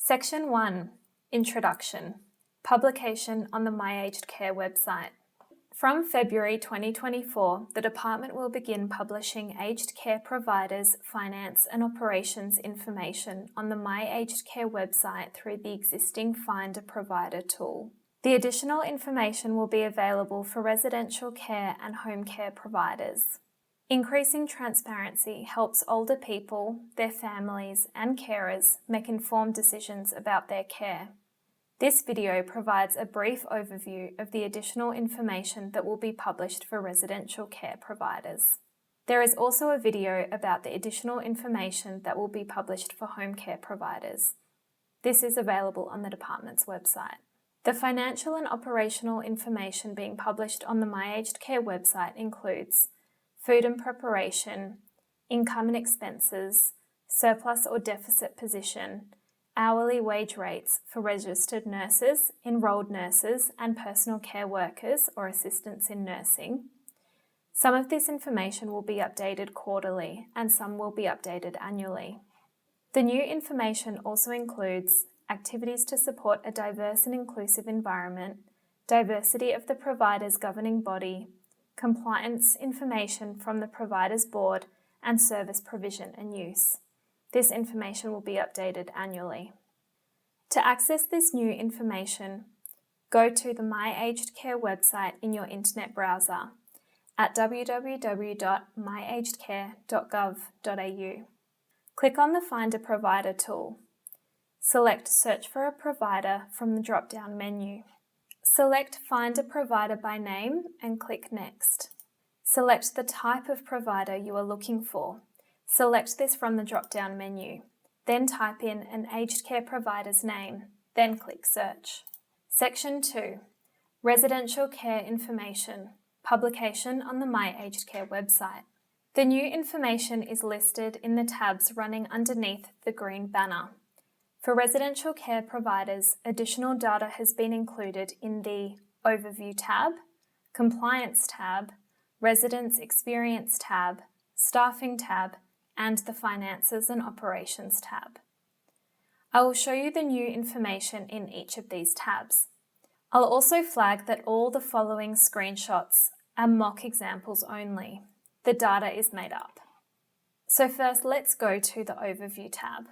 Section 1. Introduction. Publication on the My Aged Care website. From February 2024, the Department will begin publishing aged care providers' finance and operations information on the My Aged Care website through the existing Find a Provider tool. The additional information will be available for residential care and home care providers. Increasing transparency helps older people, their families, and carers make informed decisions about their care. This video provides a brief overview of the additional information that will be published for residential care providers. There is also a video about the additional information that will be published for home care providers. This is available on the Department's website. The financial and operational information being published on the My Aged Care website includes food and preparation, income and expenses, surplus or deficit position, hourly wage rates for registered nurses, enrolled nurses, and personal care workers or assistants in nursing. Some of this information will be updated quarterly and some will be updated annually. The new information also includes activities to support a diverse and inclusive environment, diversity of the provider's governing body, compliance information from the provider's board, and service provision and use. This information will be updated annually. To access this new information, go to the My Aged Care website in your internet browser at www.myagedcare.gov.au. Click on the Find a Provider tool. Select Search for a Provider from the drop-down menu. Select Find a Provider by name and click Next. Select the type of provider you are looking for. Select this from the drop-down menu. Then type in an aged care provider's name. Then click Search. Section 2. Residential Care Information. Publication on the My Aged Care website. The new information is listed in the tabs running underneath the green banner. For residential care providers, additional data has been included in the Overview tab, Compliance tab, Residents Experience tab, Staffing tab, and the Finances and Operations tab. I will show you the new information in each of these tabs. I'll also flag that all the following screenshots are mock examples only. The data is made up. So first, let's go to the Overview tab.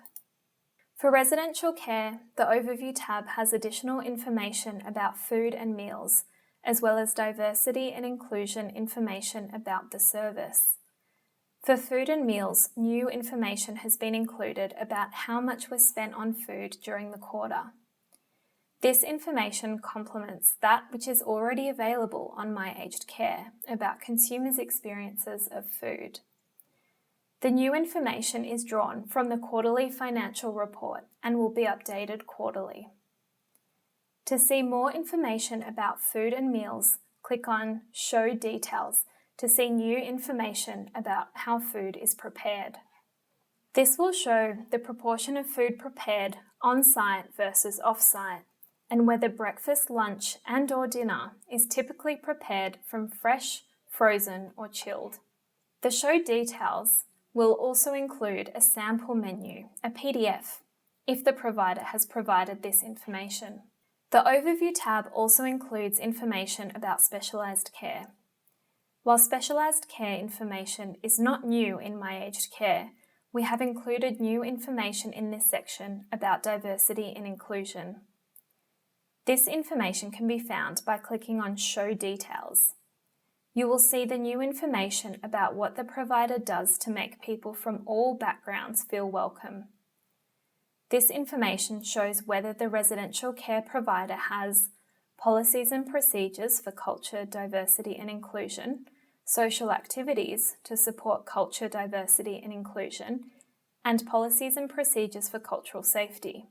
For residential care, the Overview tab has additional information about food and meals, as well as diversity and inclusion information about the service. For food and meals, new information has been included about how much was spent on food during the quarter. This information complements that which is already available on My Aged Care about consumers' experiences of food. The new information is drawn from the quarterly financial report and will be updated quarterly. To see more information about food and meals, click on Show Details to see new information about how food is prepared. This will show the proportion of food prepared on-site versus off-site, and whether breakfast, lunch, and/or dinner is typically prepared from fresh, frozen, or chilled. The Show Details will also include a sample menu, a PDF, if the provider has provided this information. The Overview tab also includes information about specialised care. While specialised care information is not new in My Aged Care, we have included new information in this section about diversity and inclusion. This information can be found by clicking on Show Details. You will see the new information about what the provider does to make people from all backgrounds feel welcome. This information shows whether the residential care provider has policies and procedures for culture, diversity and inclusion, social activities to support culture, diversity and inclusion, and policies and procedures for cultural safety.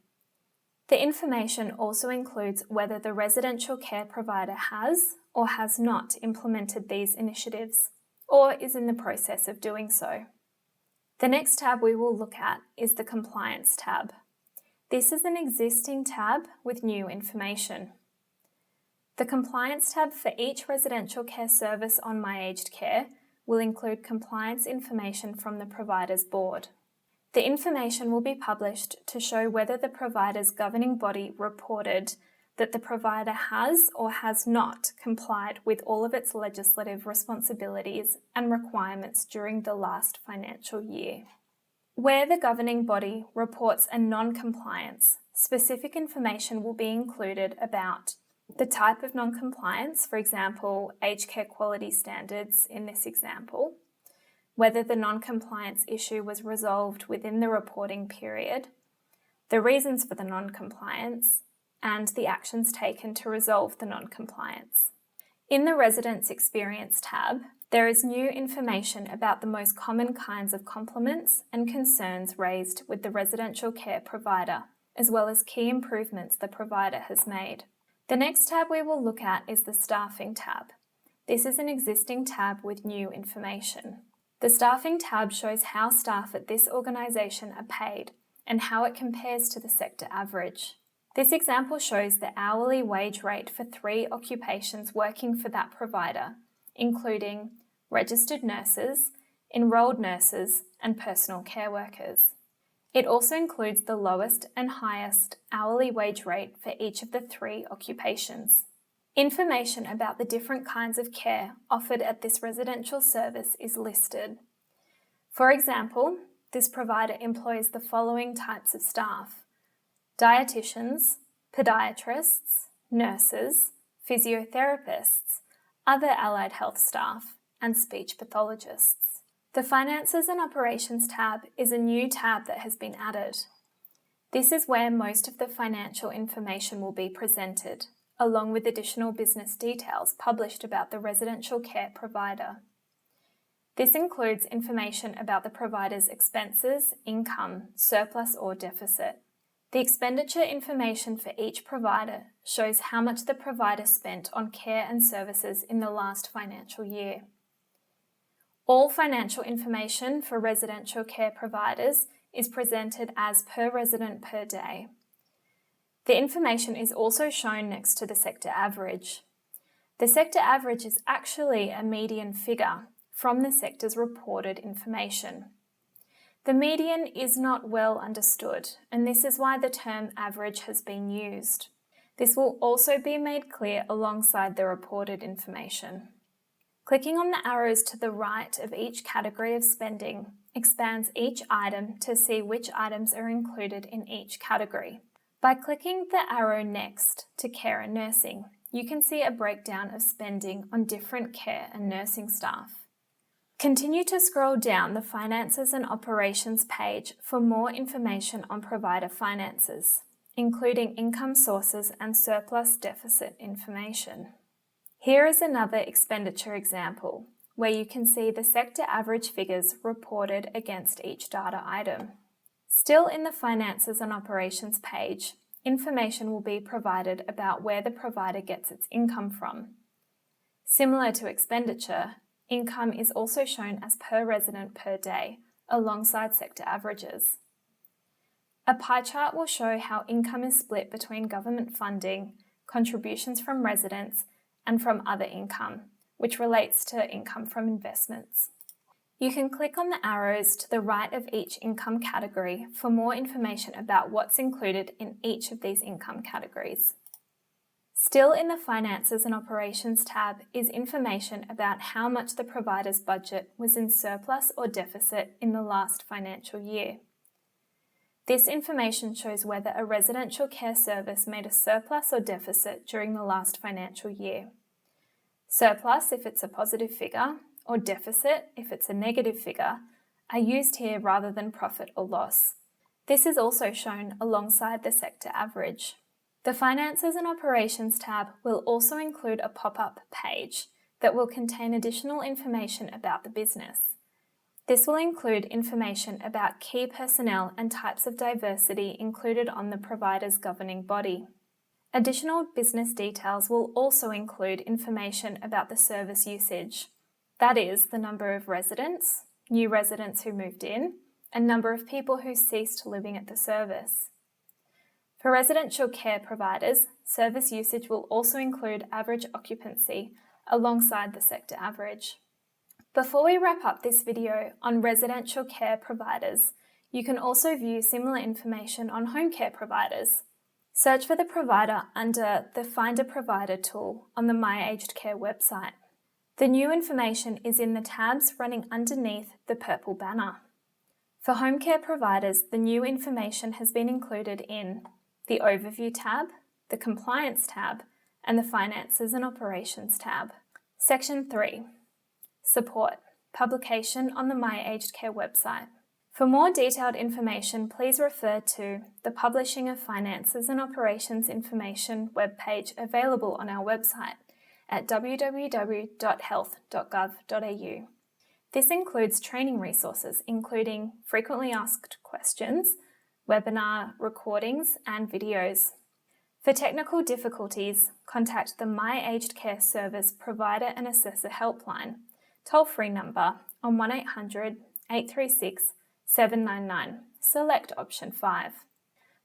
The information also includes whether the residential care provider has or has not implemented these initiatives, or is in the process of doing so. The next tab we will look at is the Compliance tab. This is an existing tab with new information. The Compliance tab for each residential care service on My Aged Care will include compliance information from the provider's board. The information will be published to show whether the provider's governing body reported that the provider has or has not complied with all of its legislative responsibilities and requirements during the last financial year. Where the governing body reports a non-compliance, specific information will be included about the type of non-compliance, for example, aged care quality standards in this example, whether the non-compliance issue was resolved within the reporting period, the reasons for the non-compliance, and the actions taken to resolve the non-compliance. In the Residents' Experience tab, there is new information about the most common kinds of compliments and concerns raised with the residential care provider, as well as key improvements the provider has made. The next tab we will look at is the Staffing tab. This is an existing tab with new information. The Staffing tab shows how staff at this organisation are paid and how it compares to the sector average. This example shows the hourly wage rate for 3 occupations working for that provider, including registered nurses, enrolled nurses, and personal care workers. It also includes the lowest and highest hourly wage rate for each of the 3 occupations. Information about the different kinds of care offered at this residential service is listed. For example, this provider employs the following types of staff: dietitians, podiatrists, nurses, physiotherapists, other allied health staff, and speech pathologists. The Finances and Operations tab is a new tab that has been added. This is where most of the financial information will be presented, along with additional business details published about the residential care provider. This includes information about the provider's expenses, income, surplus or deficit. The expenditure information for each provider shows how much the provider spent on care and services in the last financial year. All financial information for residential care providers is presented as per resident per day. The information is also shown next to the sector average. The sector average is actually a median figure from the sector's reported information. The median is not well understood, and this is why the term average has been used. This will also be made clear alongside the reported information. Clicking on the arrows to the right of each category of spending expands each item to see which items are included in each category. By clicking the arrow next to care and nursing, you can see a breakdown of spending on different care and nursing staff. Continue to scroll down the Finances and Operations page for more information on provider finances, including income sources and surplus deficit information. Here is another expenditure example, where you can see the sector average figures reported against each data item. Still in the Finances and Operations page, information will be provided about where the provider gets its income from. Similar to expenditure, income is also shown as per resident per day, alongside sector averages. A pie chart will show how income is split between government funding, contributions from residents, and from other income, which relates to income from investments. You can click on the arrows to the right of each income category for more information about what's included in each of these income categories. Still in the Finances and Operations tab is information about how much the provider's budget was in surplus or deficit in the last financial year. This information shows whether a residential care service made a surplus or deficit during the last financial year. Surplus if it's a positive figure, or deficit if it's a negative figure, are used here rather than profit or loss. This is also shown alongside the sector average. The Finances and Operations tab will also include a pop-up page that will contain additional information about the business. This will include information about key personnel and types of diversity included on the provider's governing body. Additional business details will also include information about the service usage, that is, the number of residents, new residents who moved in, and number of people who ceased living at the service. For residential care providers, service usage will also include average occupancy alongside the sector average. Before we wrap up this video on residential care providers, You can also view similar information on home care providers. Search for the provider under the Find a Provider tool on the My Aged Care website. The new information is in the tabs running underneath the purple banner. For home care providers, the new information has been included in the Overview tab, the Compliance tab, and the Finances and Operations tab. Section 3. Support. Publication on the My Aged Care website. For more detailed information, please refer to the Publishing of Finances and Operations Information webpage available on our website at www.health.gov.au. This includes training resources, including frequently asked questions, webinar recordings, and videos. For technical difficulties, contact the My Aged Care Service Provider and Assessor Helpline, toll-free number on 1800 836 799. Select option 5.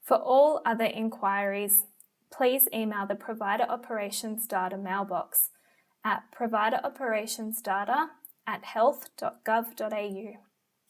For all other inquiries, please email the Provider Operations Data mailbox at provideroperationsdata@health.gov.au.